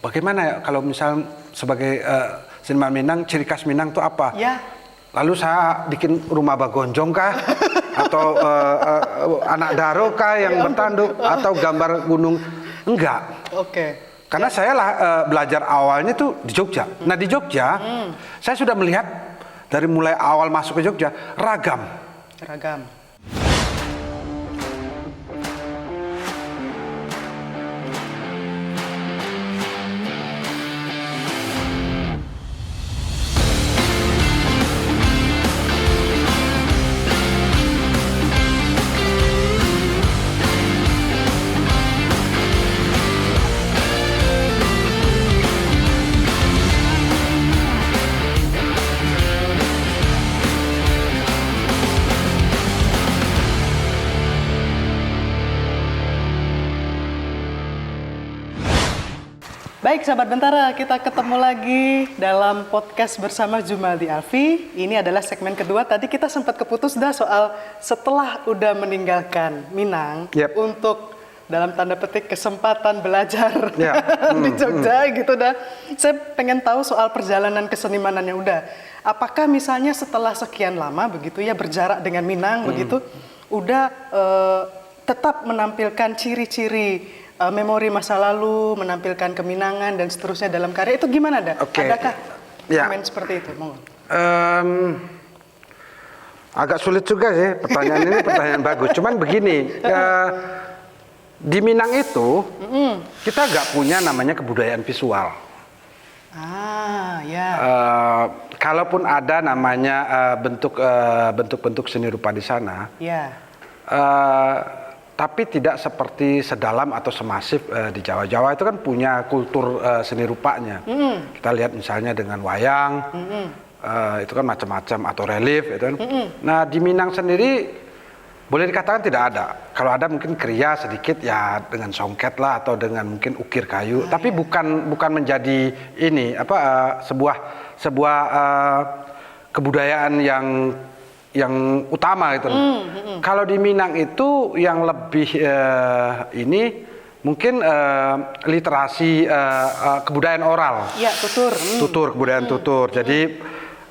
bagaimana ya kalau misal sebagai seniman Minang, ciri khas Minang itu apa? Ya. Lalu saya bikin rumah bagonjong kah? Atau anak daro kah yang bertanduk? Atau gambar gunung? Enggak. Oke. Karena saya belajar awalnya tuh di Jogja. Nah di Jogja, saya sudah melihat dari mulai awal masuk ke Jogja, ragam. Ragam. Baik sahabat Bentara, kita ketemu lagi dalam podcast bersama Zumaldi Alfi. Ini adalah segmen kedua. Tadi kita sempat keputus dah soal setelah udah meninggalkan Minang untuk dalam tanda petik kesempatan belajar di Jogja gitu dah. Saya pengen tahu soal perjalanan kesenimanannya udah. Apakah misalnya setelah sekian lama begitu ya berjarak dengan Minang begitu, udah tetap menampilkan ciri-ciri memori masa lalu, menampilkan keminangan dan seterusnya dalam karya itu gimana dah? Adakah komen seperti itu? Agak sulit juga sih pertanyaan ini, pertanyaan bagus. Cuman begini, di Minang itu kita nggak punya namanya kebudayaan visual. Kalaupun ada namanya bentuk-bentuk seni rupa di sana. Tapi tidak seperti sedalam atau semasif di Jawa. Jawa itu kan punya kultur seni rupanya. Kita lihat misalnya dengan wayang, itu kan macam-macam, atau relief. Itu kan. Nah di Minang sendiri boleh dikatakan tidak ada. Kalau ada mungkin kriya sedikit ya dengan songket lah atau dengan mungkin ukir kayu. Tapi bukan menjadi ini sebuah kebudayaan yang utama itu. Kalau di Minang itu yang lebih ini mungkin literasi kebudayaan oral. Iya, tutur. Tutur, kebudayaan tutur. Jadi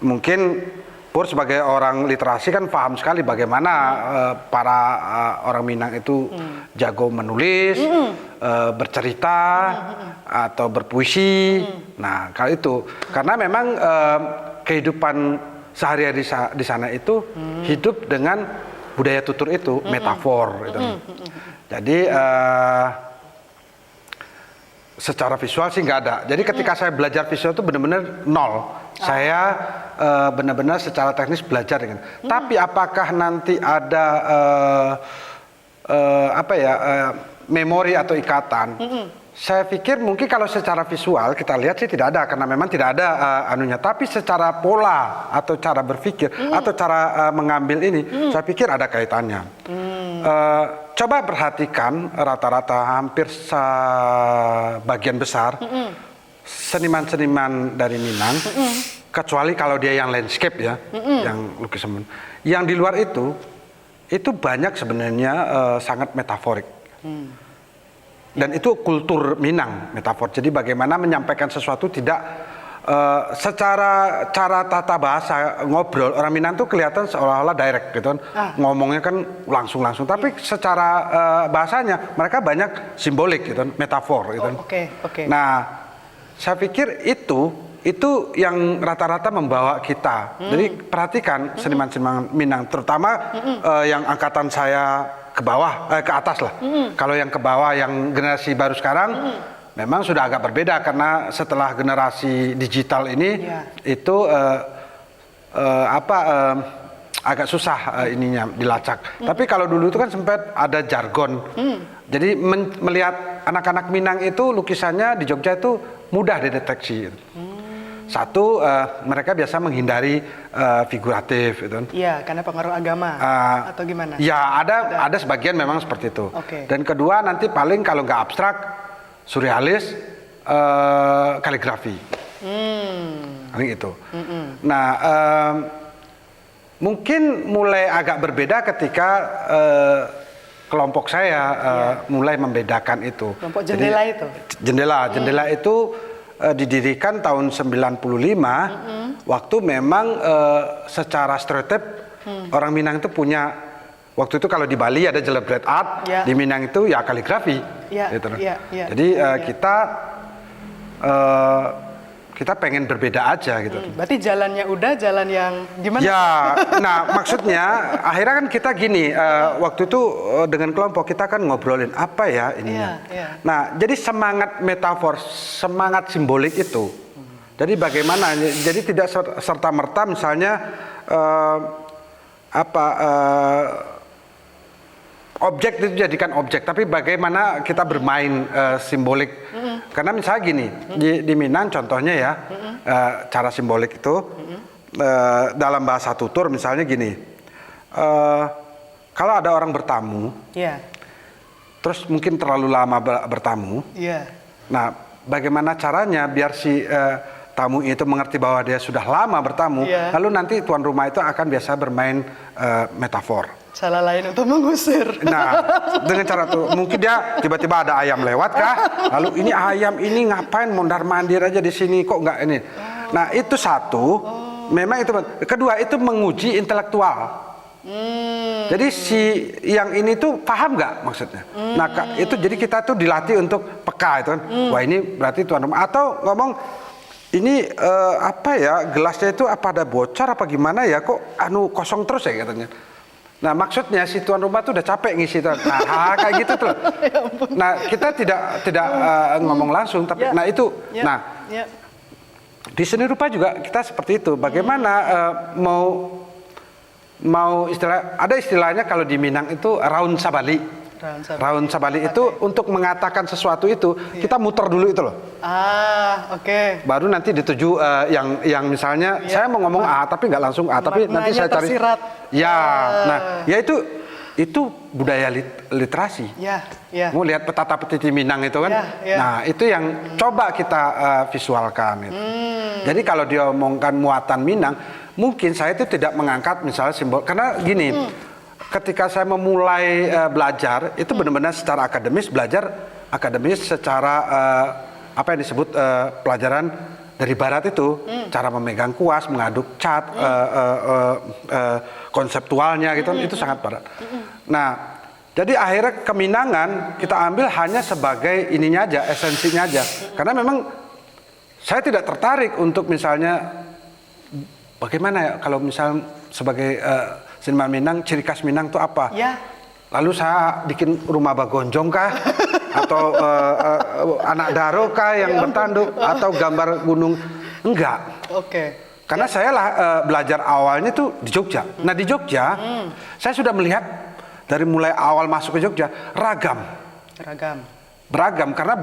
mungkin Pur sebagai orang literasi kan paham sekali bagaimana para orang Minang itu jago menulis, bercerita atau berpuisi. Nah, kalau itu karena memang kehidupan sehari-hari di sana itu hidup dengan budaya tutur itu, metafor gitu. Jadi secara visual sih nggak ada. Jadi ketika saya belajar visual itu benar-benar nol. Saya benar-benar secara teknis belajar dengan. Tapi apakah nanti ada memori atau ikatan? Saya pikir mungkin kalau secara visual kita lihat sih tidak ada karena memang tidak ada anunya. Tapi secara pola atau cara berpikir atau cara mengambil ini, saya pikir ada kaitannya. Coba perhatikan rata-rata hampir sebagian besar seniman-seniman dari Minang, kecuali kalau dia yang landscape ya, yang lukisan, yang di luar itu banyak sebenarnya sangat metaforik. Dan itu kultur Minang, metafor. Jadi bagaimana menyampaikan sesuatu tidak secara cara tata bahasa ngobrol, orang Minang tuh kelihatan seolah-olah direct gitu kan. Ngomongnya kan langsung-langsung, tapi secara bahasanya mereka banyak simbolik gitu kan, metafor gitu kan. Nah, saya pikir itu yang rata-rata membawa kita. Jadi perhatikan seniman-seniman Minang, terutama yang angkatan saya ke bawah, ke atas lah. Kalau yang ke bawah, yang generasi baru sekarang, memang sudah agak berbeda karena setelah generasi digital ini itu agak susah ininya dilacak. Tapi kalau dulu itu kan sempat ada jargon. Jadi melihat anak-anak Minang itu lukisannya di Jogja itu mudah dideteksi. Satu, mereka biasa menghindari figuratif, gitu. Iya, karena pengaruh agama atau gimana? Ya, ada sebagian memang seperti itu. Dan kedua, nanti paling kalau nggak abstrak, surrealis, kaligrafi, itu. Nah, mungkin mulai agak berbeda ketika kelompok saya mulai membedakan itu. Kelompok jendela itu? Jendela itu didirikan tahun 95, waktu memang secara stereotip orang Minang itu punya, waktu itu kalau di Bali ada Jelebret Art, di Minang itu ya kaligrafi. Gitu. Jadi kita pengen berbeda aja gitu. Berarti jalannya udah jalan yang gimana? Ya, nah maksudnya akhirnya kan kita gini, waktu itu dengan kelompok kita kan ngobrolin apa ya ininya. Nah, jadi semangat metafor, semangat simbolik itu. Jadi bagaimana? Jadi tidak serta merta misalnya objek itu dijadikan objek, tapi bagaimana kita bermain simbolik. Karena misalnya gini, di Minang contohnya ya, cara simbolik itu dalam bahasa tutur misalnya gini, kalau ada orang bertamu, terus mungkin terlalu lama bertamu, nah bagaimana caranya biar si tamu itu mengerti bahwa dia sudah lama bertamu, lalu nanti tuan rumah itu akan biasa bermain metafor. Salah lain untuk mengusir. Nah, dengan cara tuh mungkin dia tiba-tiba ada ayam lewat kah? Lalu ini ayam ini ngapain mondar mandir aja di sini kok nggak ini? Nah itu satu, memang itu. Kedua itu menguji intelektual. Jadi si yang ini tuh paham nggak maksudnya? Nah itu jadi kita tuh dilatih untuk peka itu kan. Wah ini berarti tuan rumah atau ngomong ini apa ya gelasnya itu apa ada bocor apa gimana ya kok kosong terus ya katanya. Nah maksudnya si tuan rumah tuh udah capek ngisi tuh. Nah kayak gitu tuh. Nah kita tidak ngomong langsung tapi nah itu di seni rupa juga kita seperti itu. Bagaimana mau ada istilahnya kalau di Minang itu raun sabali. Raun sabali itu untuk mengatakan sesuatu itu kita muter dulu itu loh. Baru nanti dituju yang misalnya saya mau ngomong A tapi nggak langsung A tapi nanti saya cari. Nah ya itu budaya literasi. Mau lihat petata petiti Minang itu kan. Nah itu yang coba kita visualkan. Itu. Jadi kalau dia omongkan muatan Minang, mungkin saya itu tidak mengangkat misalnya simbol karena gini. Ketika saya memulai belajar itu benar-benar secara akademis secara apa yang disebut pelajaran dari barat itu cara memegang kuas, mengaduk cat, konseptualnya gitu itu sangat barat. Nah jadi akhirnya keminangan kita ambil hanya sebagai ininya aja, esensinya aja karena memang saya tidak tertarik untuk misalnya bagaimana ya kalau misal sebagai seniman Minang, ciri khas Minang itu apa? Lalu saya bikin rumah bagonjong kah? Atau anak daro kah yang bertanduk? Atau gambar gunung? Enggak. Karena saya belajar awalnya tuh di Jogja. Nah di Jogja, saya sudah melihat dari mulai awal masuk ke Jogja, beragam karena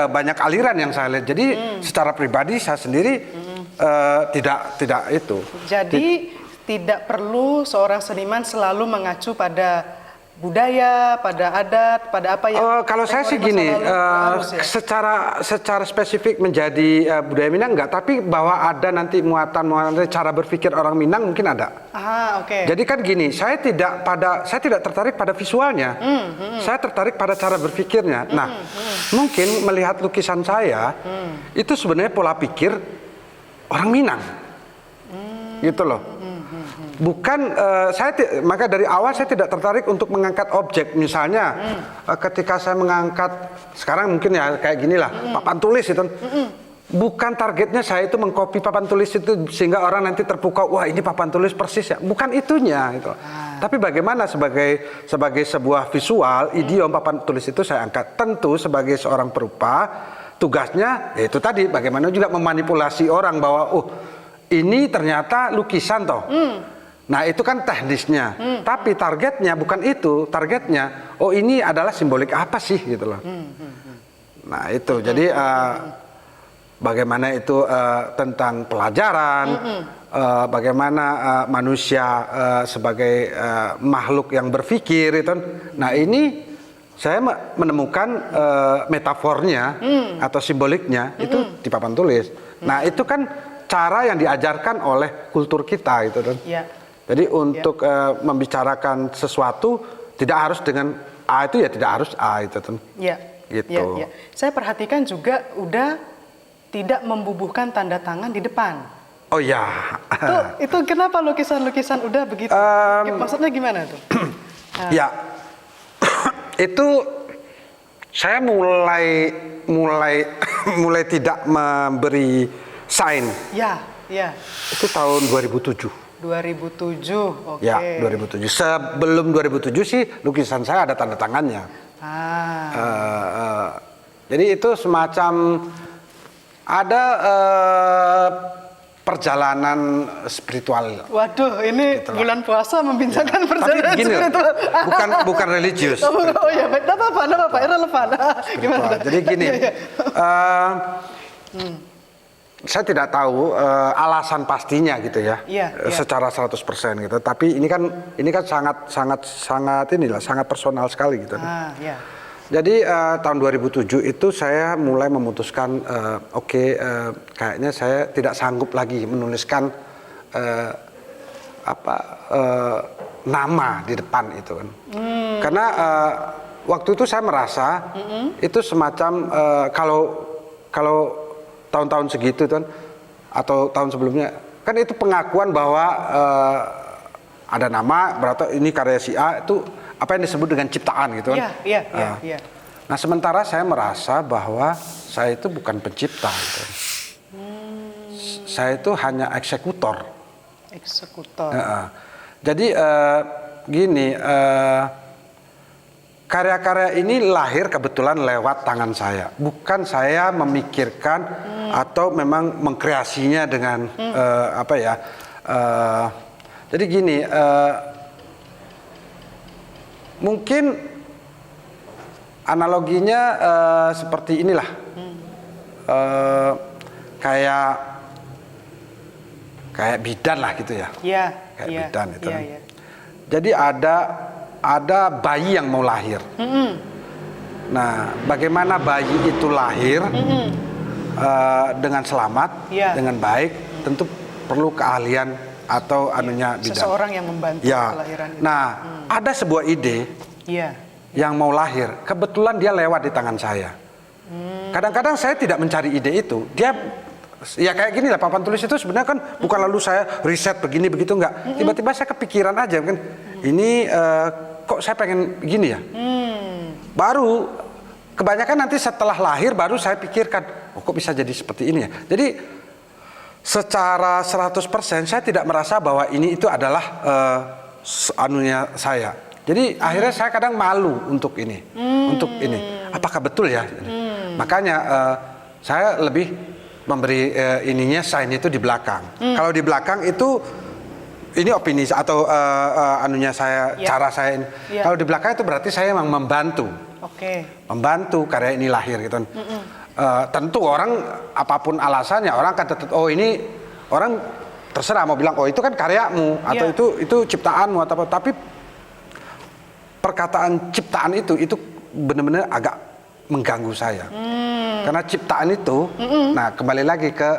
banyak aliran yang saya lihat. Jadi secara pribadi saya sendiri tidak itu. Jadi tidak perlu seorang seniman selalu mengacu pada budaya, pada adat, pada apa yang kalau saya sih gini, secara spesifik menjadi budaya Minang enggak, tapi bahwa ada nanti muatan cara berpikir orang Minang mungkin ada. Jadi kan gini, saya tidak tertarik pada visualnya, saya tertarik pada cara berpikirnya. Nah, mungkin melihat lukisan saya itu sebenarnya pola pikir orang Minang, gitu loh. Bukan maka dari awal saya tidak tertarik untuk mengangkat objek. Misalnya ketika saya mengangkat sekarang mungkin ya kayak gini lah papan tulis itu bukan targetnya saya itu mengcopy papan tulis itu sehingga orang nanti terpukau wah ini papan tulis persis ya, bukan itunya gitu. Tapi bagaimana sebagai sebuah visual idiom papan tulis itu saya angkat. Tentu sebagai seorang perupa tugasnya yaitu tadi bagaimana juga memanipulasi orang bahwa ini ternyata lukisan toh. Nah itu kan teknisnya, tapi targetnya bukan itu, targetnya ini adalah simbolik apa sih gitu loh. Nah itu jadi bagaimana itu tentang pelajaran, bagaimana manusia sebagai makhluk yang berpikir itu. Nah ini saya menemukan metafornya atau simboliknya itu di papan tulis. Nah itu kan cara yang diajarkan oleh kultur kita gitu kan. Jadi untuk membicarakan sesuatu tidak harus dengan A itu ya tidak harus A itu tuh. Iya. Gitu. Iya. Saya perhatikan juga udah tidak membubuhkan tanda tangan di depan. Oh ya. Itu kenapa lukisan-lukisan udah begitu? Maksudnya gimana tuh? Ya. Itu saya mulai tidak memberi sign. Ya. Itu tahun 2007. 2007, oke. Ya, 2007. Sebelum 2007 sih lukisan saya ada tanda tangannya. Jadi itu semacam ada perjalanan spiritual. Waduh, ini Itulah. bulan puasa membincangkan Tapi perjalanan gini, spiritual. bukan religius. Oh ya, baik. Tidak apa-apa, irrelevan. Gimana? Jadi gini, saya tidak tahu alasan pastinya gitu ya, Iya. secara 100% gitu. Tapi ini kan sangat personal sekali gitu. Iya. Jadi tahun 2007 itu saya mulai memutuskan kayaknya saya tidak sanggup lagi menuliskan nama di depan itu kan. Karena waktu itu saya merasa itu semacam kalau tahun-tahun segitu kan atau tahun sebelumnya kan itu pengakuan bahwa ada nama berarti ini karya si A itu apa yang disebut dengan ciptaan gitu kan. Iya. Nah sementara saya merasa bahwa saya itu bukan pencipta gitu. Saya itu hanya eksekutor. Jadi gini, karya-karya ini lahir kebetulan lewat tangan saya. Bukan saya memikirkan atau memang mengkreasinya dengan jadi gini, mungkin analoginya seperti inilah. Kayak bidan lah gitu ya. Kayak bidan itu. Iya. Jadi ada bayi yang mau lahir. Nah, bagaimana bayi itu lahir dengan selamat, dengan baik, tentu perlu keahlian atau anunya bidan. Seseorang yang membantu kelahiran itu. Nah, ada sebuah ide yang mau lahir, kebetulan dia lewat di tangan saya. Kadang-kadang saya tidak mencari ide itu, dia ya kayak gini lah, papan tulis itu sebenarnya kan bukan lalu saya riset begini begitu enggak. Tiba-tiba saya kepikiran aja kan, ini kok saya pengen gini ya. Baru kebanyakan nanti setelah lahir baru saya pikirkan, kok bisa jadi seperti ini ya. Jadi secara 100% saya tidak merasa bahwa ini itu adalah anunya saya. Jadi akhirnya saya kadang malu untuk ini, apakah betul ya? Makanya saya lebih memberi ininya sign itu di belakang. Kalau di belakang itu ini opini atau anunya saya, cara saya ini. Kalau di belakang itu berarti saya memang membantu, membantu karya ini lahir gitu. Tentu orang apapun alasannya orang akan tetap ini orang terserah mau bilang itu kan karyamu atau itu ciptaanmu atau apa. Tapi perkataan ciptaan itu benar-benar agak mengganggu saya. Karena ciptaan itu, nah kembali lagi ke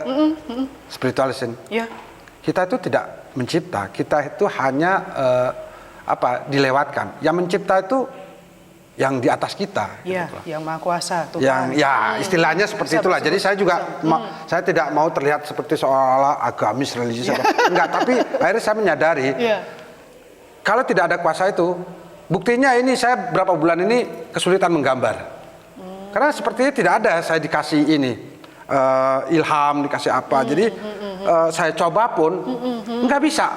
spiritualism. Kita itu tidak mencipta, kita itu hanya dilewatkan. Yang mencipta itu yang di atas kita. Yang maha kuasa. Tuhan. Istilahnya seperti itulah. Jadi saya juga saya tidak mau terlihat seperti seolah-olah agamis religius. Enggak, tapi akhirnya saya menyadari kalau tidak ada kuasa itu, buktinya ini saya berapa bulan ini kesulitan menggambar. Karena sepertinya tidak ada saya dikasih ini ilham, dikasih apa. Jadi saya coba pun nggak bisa,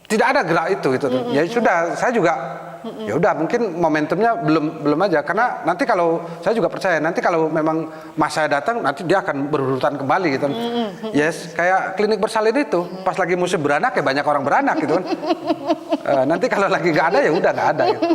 tidak ada gerak itu. Ya sudah, saya juga ya udah mungkin momentumnya belum aja. Karena nanti kalau saya juga percaya nanti kalau memang mas saya datang nanti dia akan berurutan kembali gitu. Yes, kayak klinik bersalin itu pas lagi musim beranak ya banyak orang beranak gitu kan. Nanti kalau lagi nggak ada ya udah nggak ada. Gitu.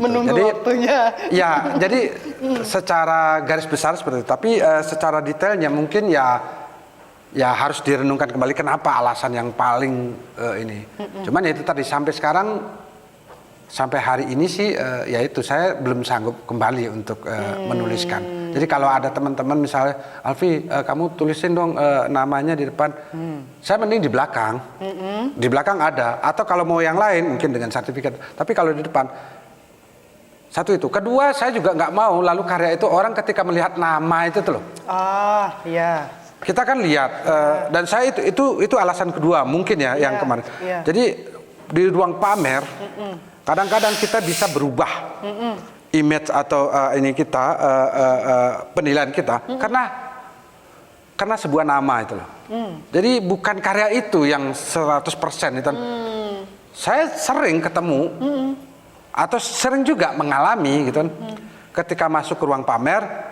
Menunggu jadi, waktunya. Ya, jadi secara garis besar seperti itu. Tapi secara detailnya mungkin ya harus direnungkan kembali kenapa alasan yang paling ini. Cuman ya itu tadi sampai sekarang sampai hari ini sih ya itu saya belum sanggup kembali untuk menuliskan. Jadi kalau ada teman-teman misalnya, Alfi kamu tulisin dong namanya di depan, saya mending di belakang. Di belakang ada, atau kalau mau yang lain mungkin dengan sertifikat. Tapi kalau di depan, satu itu. Kedua, saya juga nggak mau lalu karya itu orang ketika melihat nama itu tuh loh. Ah, iya. Kita kan lihat dan saya itu alasan kedua mungkin ya yang kemarin. Jadi di ruang pamer kadang-kadang kita bisa berubah image atau ini kita penilaian kita karena sebuah nama itu loh. Jadi bukan karya itu yang 100% itu. Saya sering ketemu atau sering juga mengalami gitu kan. Ketika masuk ke ruang pamer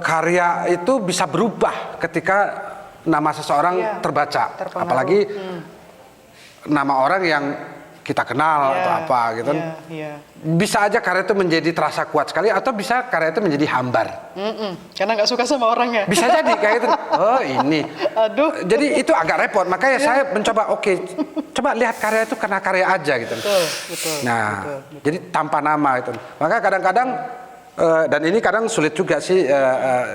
karya itu bisa berubah ketika nama seseorang terbaca, apalagi nama orang yang kita kenal atau apa gitu. Bisa aja karya itu menjadi terasa kuat sekali atau bisa karya itu menjadi hambar. Karena nggak suka sama orangnya. Bisa jadi kayak itu. Oh ini. Aduh. Jadi itu agak repot. Makanya saya mencoba coba lihat karya itu karena karya aja gitu. Betul. Nah, jadi tanpa nama itu. Maka kadang-kadang dan ini kadang sulit juga sih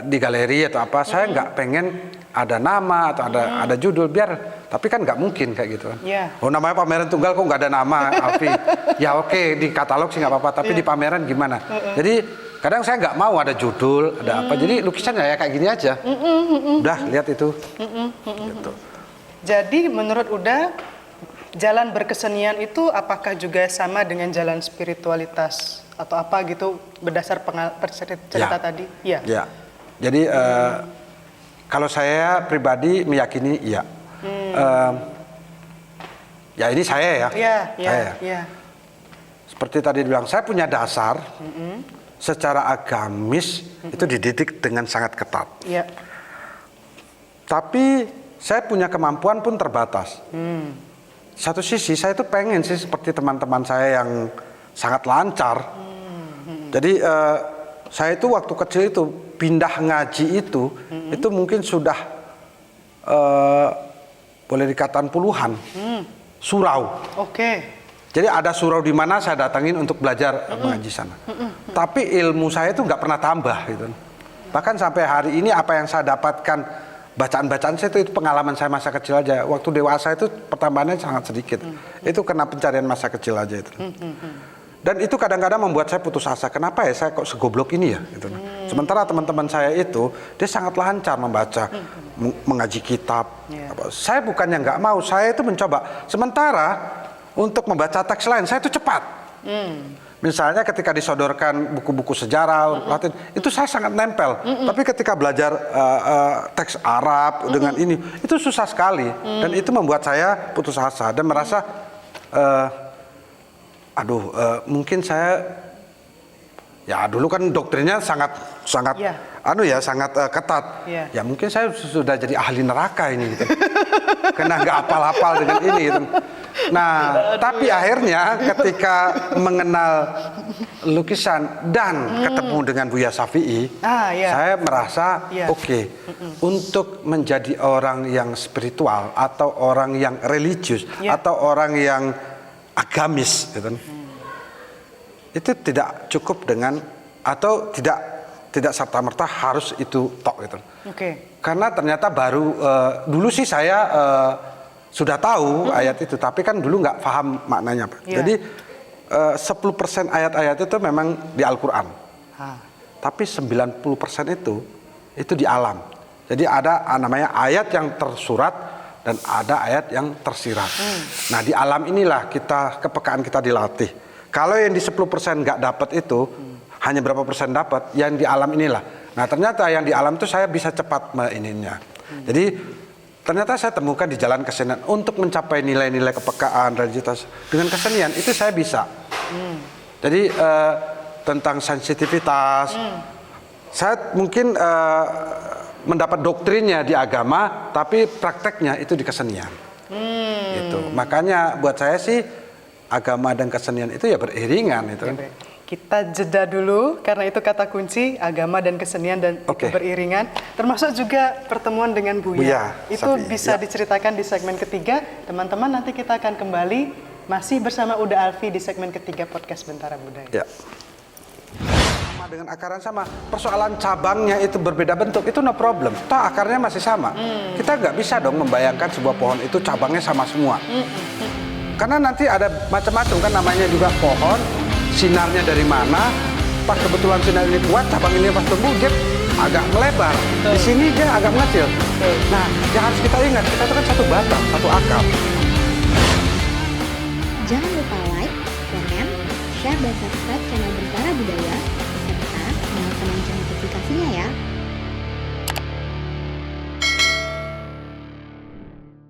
di galeri atau apa. Saya nggak pengen ada nama atau ada judul tapi kan nggak mungkin kayak gitu kan. Oh namanya pameran tunggal kok nggak ada nama Alfi. Ya oke, di katalog sih nggak apa-apa tapi di pameran gimana? Jadi kadang saya nggak mau ada judul ada apa. Jadi lukisan ya kayak gini aja. Udah lihat itu. Gitu. Jadi menurut Uda jalan berkesenian itu apakah juga sama dengan jalan spiritualitas atau apa gitu berdasar cerita tadi? Ya. Jadi kalau saya pribadi meyakini iya. Ya ini saya ya. Saya. Seperti tadi dibilang, saya punya dasar secara agamis itu dididik dengan sangat ketat. Tapi saya punya kemampuan pun terbatas. Satu sisi saya itu pengen sih seperti teman-teman saya yang sangat lancar. Jadi saya itu waktu kecil itu pindah ngaji itu mungkin sudah boleh dikatakan puluhan surau. Jadi ada surau di mana saya datangin untuk belajar mengaji sana. Tapi ilmu saya itu nggak pernah tambah gitu. Bahkan sampai hari ini apa yang saya dapatkan bacaan-bacaan saya itu pengalaman saya masa kecil aja. Waktu dewasa itu pertambahannya sangat sedikit. Itu karena pencarian masa kecil aja itu. Dan itu kadang-kadang membuat saya putus asa. Kenapa ya saya kok segoblok ini ya? Gitu. Sementara teman-teman saya itu dia sangat lancar membaca, mengaji kitab. Saya bukannya nggak mau, saya itu mencoba. Sementara untuk membaca teks lain saya itu cepat. Misalnya ketika disodorkan buku-buku sejarah Latin, itu saya sangat nempel. Tapi ketika belajar teks Arab dengan ini, itu susah sekali. Dan itu membuat saya putus asa dan merasa mungkin saya ya dulu kan doktrinnya sangat ketat. Ya mungkin saya sudah jadi ahli neraka ini gitu. Karena nggak apal-apal dengan ini gitu. Nah, tapi akhirnya ketika mengenal lukisan dan ketemu dengan Buya Syafi'i, saya merasa untuk menjadi orang yang spiritual atau orang yang religius atau orang yang agamis gitu. Itu tidak cukup dengan atau tidak serta-merta harus itu tok gitu. Karena ternyata baru dulu sih saya sudah tahu ayat itu, tapi kan dulu nggak paham maknanya, Pak. Jadi 10% ayat-ayat itu memang di Al-Quran, tapi 90% itu di alam. Jadi ada namanya ayat yang tersurat dan ada ayat yang tersirat. Nah di alam inilah kepekaan kita dilatih. Kalau yang di 10% nggak dapat itu, hanya berapa persen dapat, yang di alam inilah. Nah ternyata yang di alam itu saya bisa cepat ininya. Jadi ternyata saya temukan di jalan kesenian untuk mencapai nilai-nilai kepekaan, religiositas dengan kesenian itu saya bisa. Jadi tentang sensitivitas, saya mungkin mendapat doktrinnya di agama, tapi prakteknya itu di kesenian. Gitu. Makanya buat saya sih agama dan kesenian itu ya beriringan itu. Kita jeda dulu karena itu kata kunci agama dan kesenian dan itu beriringan. Termasuk juga pertemuan dengan Buya. Itu bisa diceritakan di segmen ketiga. Teman-teman nanti kita akan kembali Masih bersama Uda Alfi di segmen ketiga podcast Bentara Budaya. Ya. Sama dengan akaran sama. Persoalan cabangnya itu berbeda bentuk, itu no problem. Toh akarnya masih sama. Kita nggak bisa dong membayangkan sebuah pohon itu cabangnya sama semua. Karena nanti ada macam-macam kan, namanya juga pohon, sinarnya dari mana, pas kebetulan sinar ini kuat, cabang ini pas tumbuh dia agak melebar. Di sini dia agak mengecil. Nah, yang harus kita ingat, kita itu kan satu batang, satu akar. Jangan lupa like, komen, share, dan subscribe channel Bentara Budaya